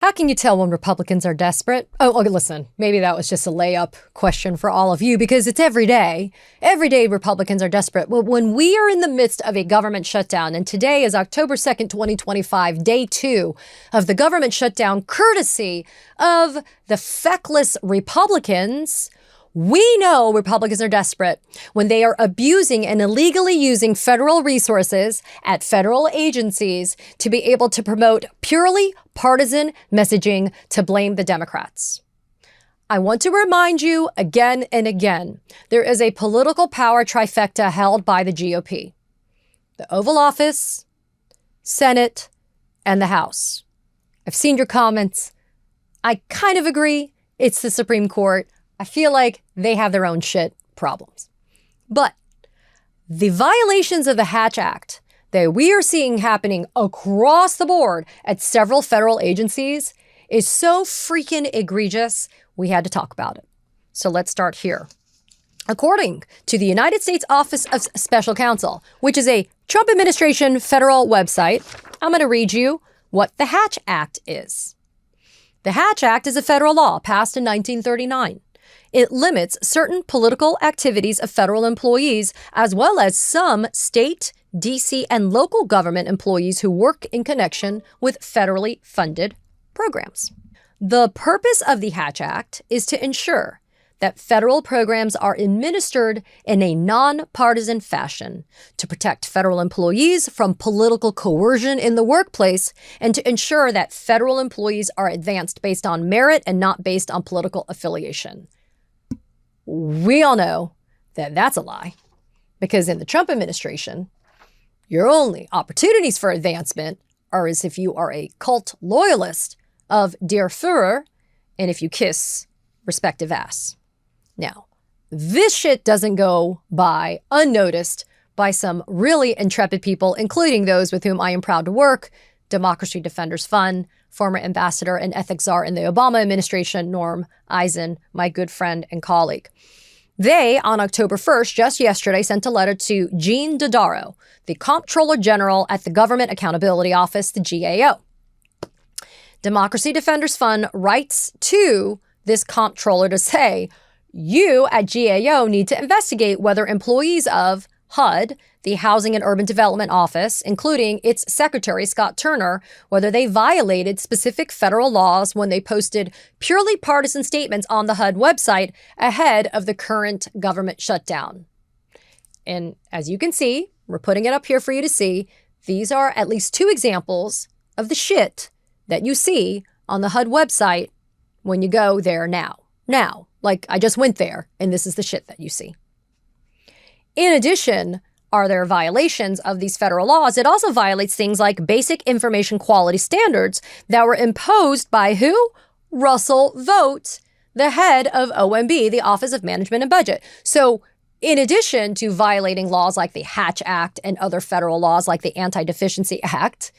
How can you tell when Republicans are desperate? Oh, okay, listen, maybe that was just a layup question for all of you because it's every day. Every day Republicans are desperate. Well, when we are in the midst of a government shutdown, and today is October 2nd, 2025, day 2 of the government shutdown, courtesy of the feckless Republicans, we know Republicans are desperate when they are abusing and illegally using federal resources at federal agencies to be able to promote purely partisan messaging to blame the Democrats. I want to remind you again and again, there is a political power trifecta held by the GOP. The Oval Office, Senate, and the House. I've seen your comments. I kind of agree. It's the Supreme Court. I feel like they have their own shit problems. But the violations of the Hatch Act that we are seeing happening across the board at several federal agencies is so freaking egregious, we had to talk about it. So let's start here. According to the United States Office of Special Counsel, which is a Trump administration federal website, I'm going to read you what the Hatch Act is. The Hatch Act is a federal law passed in 1939. It limits certain political activities of federal employees, as well as some state, DC, and local government employees who work in connection with federally funded programs. The purpose of the Hatch Act is to ensure that federal programs are administered in a nonpartisan fashion to protect federal employees from political coercion in the workplace and to ensure that federal employees are advanced based on merit and not based on political affiliation. We all know that that's a lie, because in the Trump administration, your only opportunities for advancement are as if you are a cult loyalist of Der Fuhrer and if you kiss respective ass. Now, this shit doesn't go by unnoticed by some really intrepid people, including those with whom I am proud to work, Democracy Defenders Fund, former ambassador and ethics czar in the Obama administration, Norm Eisen, my good friend and colleague. They, on October 1st, just yesterday, sent a letter to Gene Dodaro, the Comptroller General at the Government Accountability Office, the GAO. Democracy Defenders Fund writes to this comptroller to say, you at GAO need to investigate whether employees of HUD, the Housing and Urban Development Office, including its secretary, Scott Turner, whether they violated specific federal laws when they posted purely partisan statements on the HUD website ahead of the current government shutdown. And as you can see, we're putting it up here for you to see, these are at least 2 examples of the shit that you see on the HUD website when you go there now. Now, like I just went there, and this is the shit that you see. In addition, are there violations of these federal laws? It also violates things like basic information quality standards that were imposed by who? Russell Vought, the head of OMB, the Office of Management and Budget. So in addition to violating laws like the Hatch Act and other federal laws like the Anti-Deficiency Act,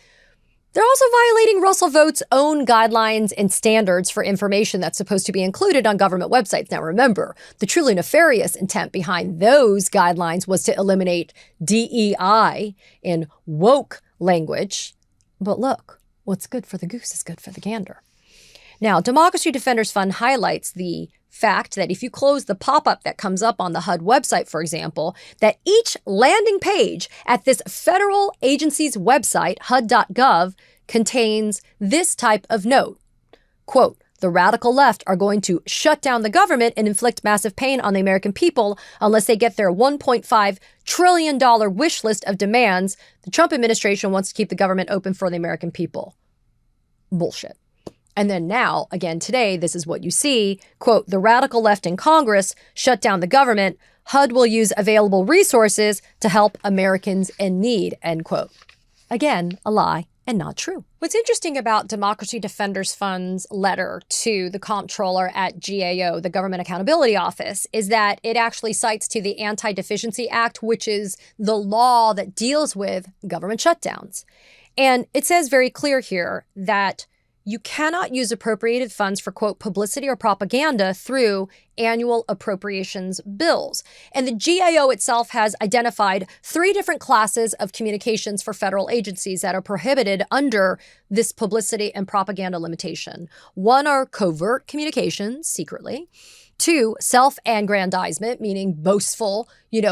they're also violating Russell Vought's own guidelines and standards for information that's supposed to be included on government websites. Now remember, the truly nefarious intent behind those guidelines was to eliminate DEI in woke language. But look, what's good for the goose is good for the gander. Now, Democracy Defenders Fund highlights the fact that if you close the pop-up that comes up on the HUD website, for example, that each landing page at this federal agency's website, HUD.gov, contains this type of note. Quote, the radical left are going to shut down the government and inflict massive pain on the American people unless they get their $1.5 trillion wish list of demands. The Trump administration wants to keep the government open for the American people. Bullshit. And then now, again today, this is what you see. Quote, the radical left in Congress shut down the government. HUD will use available resources to help Americans in need, end quote. Again, a lie and not true. What's interesting about Democracy Defenders Fund's letter to the comptroller at GAO, the Government Accountability Office, is that it actually cites to the Anti-Deficiency Act, which is the law that deals with government shutdowns. And it says very clear here that you cannot use appropriated funds for, quote, publicity or propaganda through annual appropriations bills. And the GAO itself has identified 3 different classes of communications for federal agencies that are prohibited under this publicity and propaganda limitation. 1 are covert communications, secretly. 2, self-aggrandizement, meaning boastful,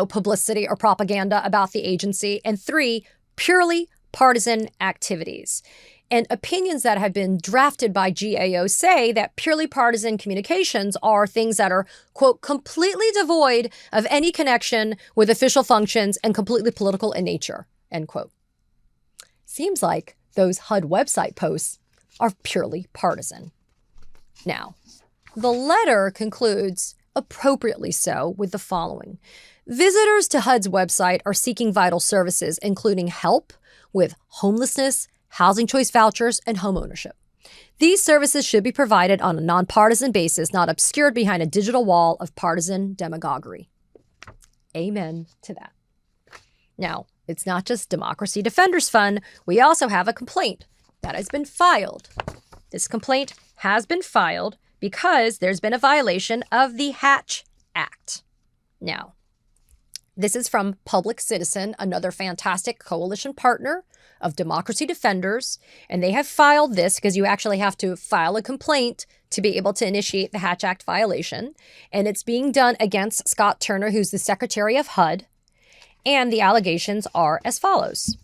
publicity or propaganda about the agency. And 3, purely partisan activities. And opinions that have been drafted by GAO say that purely partisan communications are things that are, quote, completely devoid of any connection with official functions and completely political in nature, end quote. Seems like those HUD website posts are purely partisan. Now, the letter concludes, appropriately so, with the following. Visitors to HUD's website are seeking vital services, including help with homelessness, housing choice vouchers, and home ownership. These services should be provided on a nonpartisan basis, not obscured behind a digital wall of partisan demagoguery. Amen to that. Now, it's not just Democracy Defenders Fund. We also have a complaint that has been filed. This complaint has been filed because there's been a violation of the Hatch Act. Now, this is from Public Citizen, another fantastic coalition partner of Democracy Defenders, and they have filed this because you actually have to file a complaint to be able to initiate the Hatch Act violation, and it's being done against Scott Turner, who's the Secretary of HUD, and the allegations are as follows.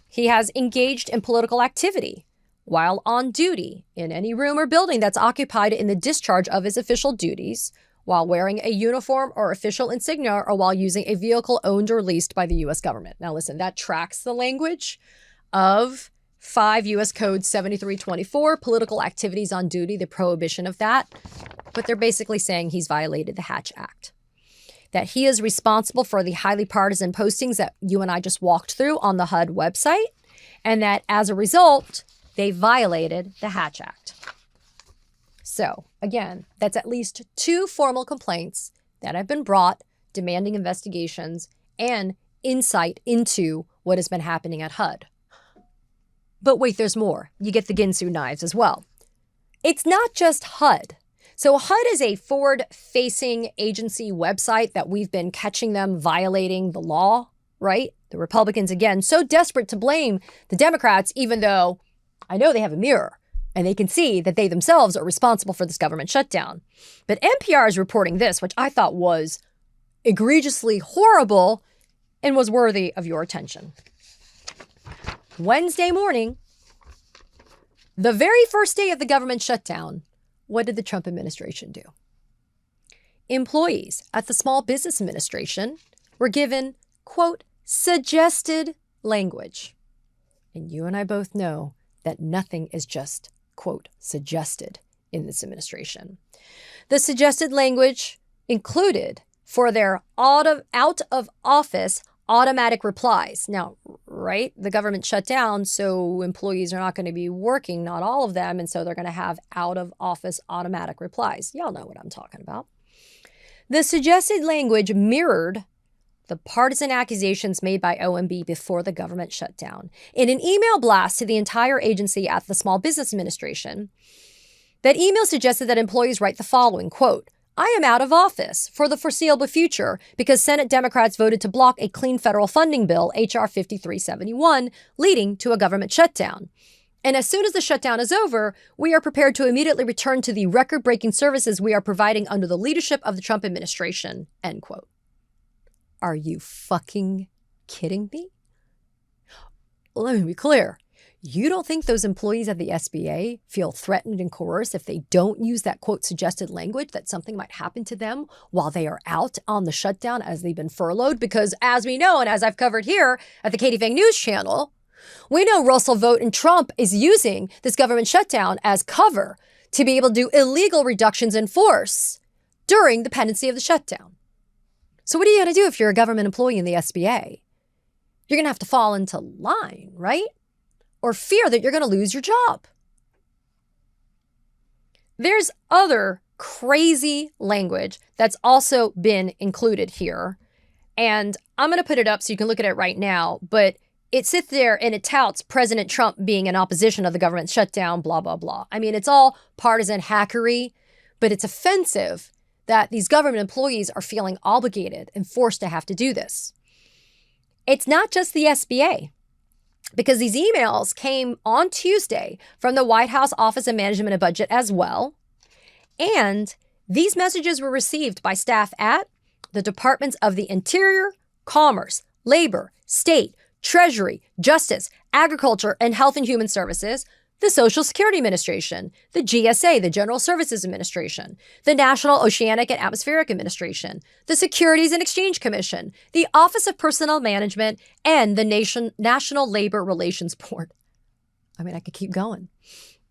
He has engaged in political activity while on duty in any room or building that's occupied in the discharge of his official duties, while wearing a uniform or official insignia, or while using a vehicle owned or leased by the U.S. government. Now listen, that tracks the language of 5 U.S. Code 7324, political activities on duty, the prohibition of that. But they're basically saying he's violated the Hatch Act. That he is responsible for the highly partisan postings that you and I just walked through on the HUD website, and that as a result, they violated the Hatch Act. So, again, that's at least 2 formal complaints that have been brought, demanding investigations and insight into what has been happening at HUD. But wait, there's more. You get the Ginsu knives as well. It's not just HUD. So HUD is a forward-facing agency website that we've been catching them violating the law, right? The Republicans, again, so desperate to blame the Democrats, even though I know they have a mirror. And they can see that they themselves are responsible for this government shutdown. But NPR is reporting this, which I thought was egregiously horrible and was worthy of your attention. Wednesday morning, the very first day of the government shutdown, what did the Trump administration do? Employees at the Small Business Administration were given, quote, suggested language. And you and I both know that nothing is just, quote, suggested in this administration. The suggested language included for their out of office automatic replies. Now, right, the government shut down, so employees are not going to be working, not all of them, and so they're going to have out of office automatic replies. Y'all know what I'm talking about. The suggested language mirrored the partisan accusations made by OMB before the government shutdown. In an email blast to the entire agency at the Small Business Administration, that email suggested that employees write the following, quote, I am out of office for the foreseeable future because Senate Democrats voted to block a clean federal funding bill, H.R. 5371, leading to a government shutdown. And as soon as the shutdown is over, we are prepared to immediately return to the record-breaking services we are providing under the leadership of the Trump administration, end quote. Are you fucking kidding me? Let me be clear. You don't think those employees at the SBA feel threatened and coerced if they don't use that, quote, suggested language, that something might happen to them while they are out on the shutdown as they've been furloughed? Because as we know, and as I've covered here at the Katie Fang News channel, we know Russell Vought and Trump is using this government shutdown as cover to be able to do illegal reductions in force during the pendency of the shutdown. So what are you going to do if you're a government employee in the SBA? You're going to have to fall into line, right? Or fear that you're going to lose your job. There's other crazy language that's also been included here. And I'm going to put it up so you can look at it right now. But it sits there and it touts President Trump being in opposition of the government shutdown, blah, blah, blah. I mean, it's all partisan hackery, but it's offensive that these government employees are feeling obligated and forced to have to do this. It's not just the SBA, because these emails came on Tuesday from the White House Office of Management and Budget as well. And these messages were received by staff at the Departments of the Interior, Commerce, Labor, State, Treasury, Justice, Agriculture, and Health and Human Services, the Social Security Administration, the GSA, the General Services Administration, the National Oceanic and Atmospheric Administration, the Securities and Exchange Commission, the Office of Personnel Management, and the National Labor Relations Board. I mean, I could keep going.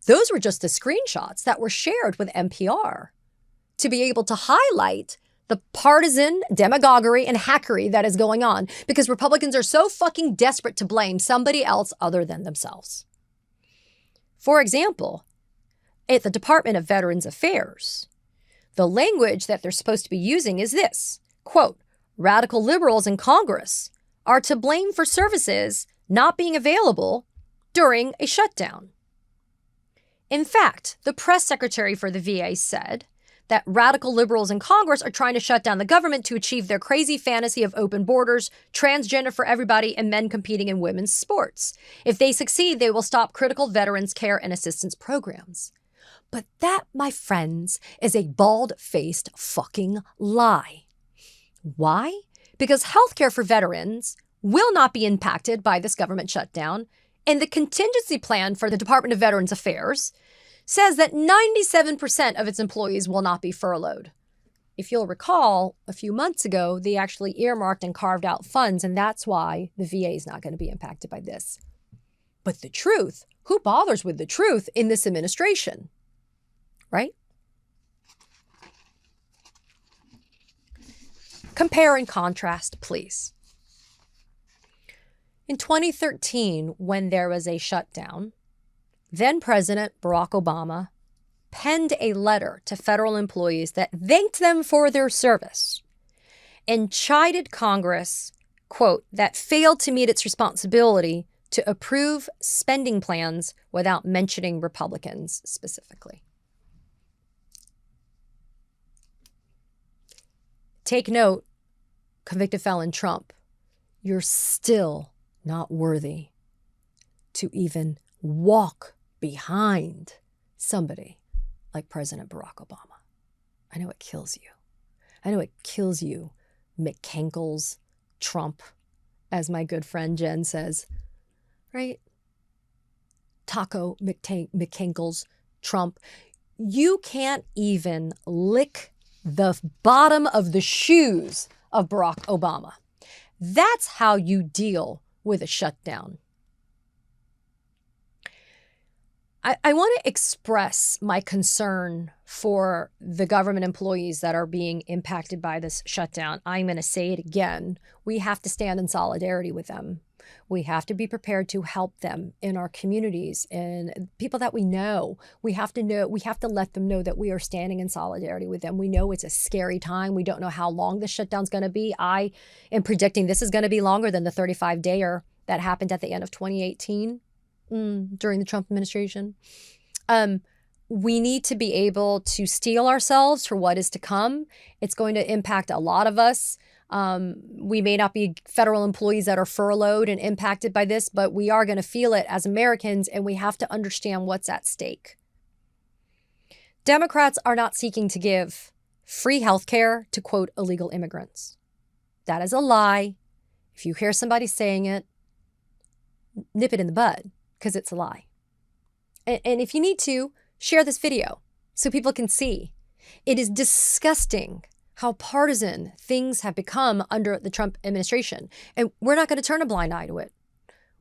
Those were just the screenshots that were shared with NPR to be able to highlight the partisan demagoguery and hackery that is going on because Republicans are so fucking desperate to blame somebody else other than themselves. For example, at the Department of Veterans Affairs, the language that they're supposed to be using is this, quote, radical liberals in Congress are to blame for services not being available during a shutdown. In fact, the press secretary for the VA said that radical liberals in Congress are trying to shut down the government to achieve their crazy fantasy of open borders, transgender for everybody, and men competing in women's sports. If they succeed, they will stop critical veterans care and assistance programs. But that, my friends, is a bald-faced fucking lie. Why? Because healthcare for veterans will not be impacted by this government shutdown, and the contingency plan for the Department of Veterans Affairs says that 97% of its employees will not be furloughed. If you'll recall, a few months ago, they actually earmarked and carved out funds, and that's why the VA is not going to be impacted by this. But the truth, who bothers with the truth in this administration? Right? Compare and contrast, please. In 2013, when there was a shutdown, then President Barack Obama penned a letter to federal employees that thanked them for their service and chided Congress, quote, that failed to meet its responsibility to approve spending plans without mentioning Republicans specifically. Take note, convicted felon Trump, you're still not worthy to even walk behind somebody like President Barack Obama. I know it kills you. I know it kills you, McCankles Trump, as my good friend Jen says, right? Taco McCankles Trump. You can't even lick the bottom of the shoes of Barack Obama. That's how you deal with a shutdown. I want to express my concern for the government employees that are being impacted by this shutdown. I'm going to say it again. We have to stand in solidarity with them. We have to be prepared to help them in our communities and people that we know. We have to let them know that we are standing in solidarity with them. We know it's a scary time. We don't know how long this shutdown's going to be. I am predicting this is going to be longer than the 35-dayer that happened at the end of 2018. During the Trump administration. We need to be able to steel ourselves for what is to come. It's going to impact a lot of us. We may not be federal employees that are furloughed and impacted by this, but we are going to feel it as Americans, and we have to understand what's at stake. Democrats are not seeking to give free health care to, quote, illegal immigrants. That is a lie. If you hear somebody saying it, nip it in the bud, because it's a lie. And if you need to, share this video so people can see. It is disgusting how partisan things have become under the Trump administration. And we're not going to turn a blind eye to it.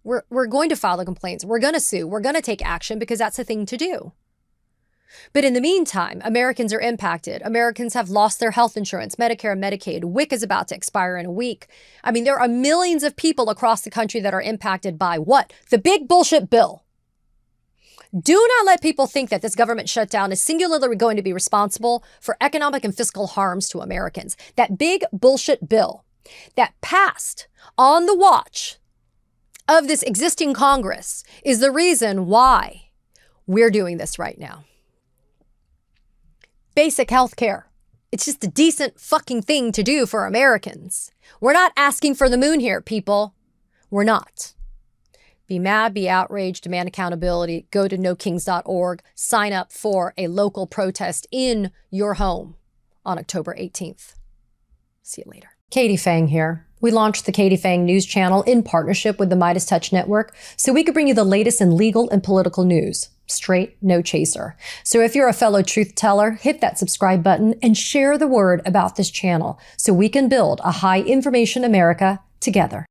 We're going to file the complaints. We're going to sue. We're going to take action because that's the thing to do. But in the meantime, Americans are impacted. Americans have lost their health insurance, Medicare and Medicaid. WIC is about to expire in a week. I mean, there are millions of people across the country that are impacted by what? The big bullshit bill. Do not let people think that this government shutdown is singularly going to be responsible for economic and fiscal harms to Americans. That big bullshit bill that passed on the watch of this existing Congress is the reason why we're doing this right now. Basic health care. It's just a decent fucking thing to do for Americans. We're not asking for the moon here, people. We're not. Be mad, be outraged, demand accountability. Go to nokings.org. Sign up for a local protest in your home on October 18th. See you later. Katie Fang here. We launched the Katie Fang News Channel in partnership with the Midas Touch Network so we could bring you the latest in legal and political news. Straight, no chaser. So if you're a fellow truth teller, hit that subscribe button and share the word about this channel so we can build a high information America together.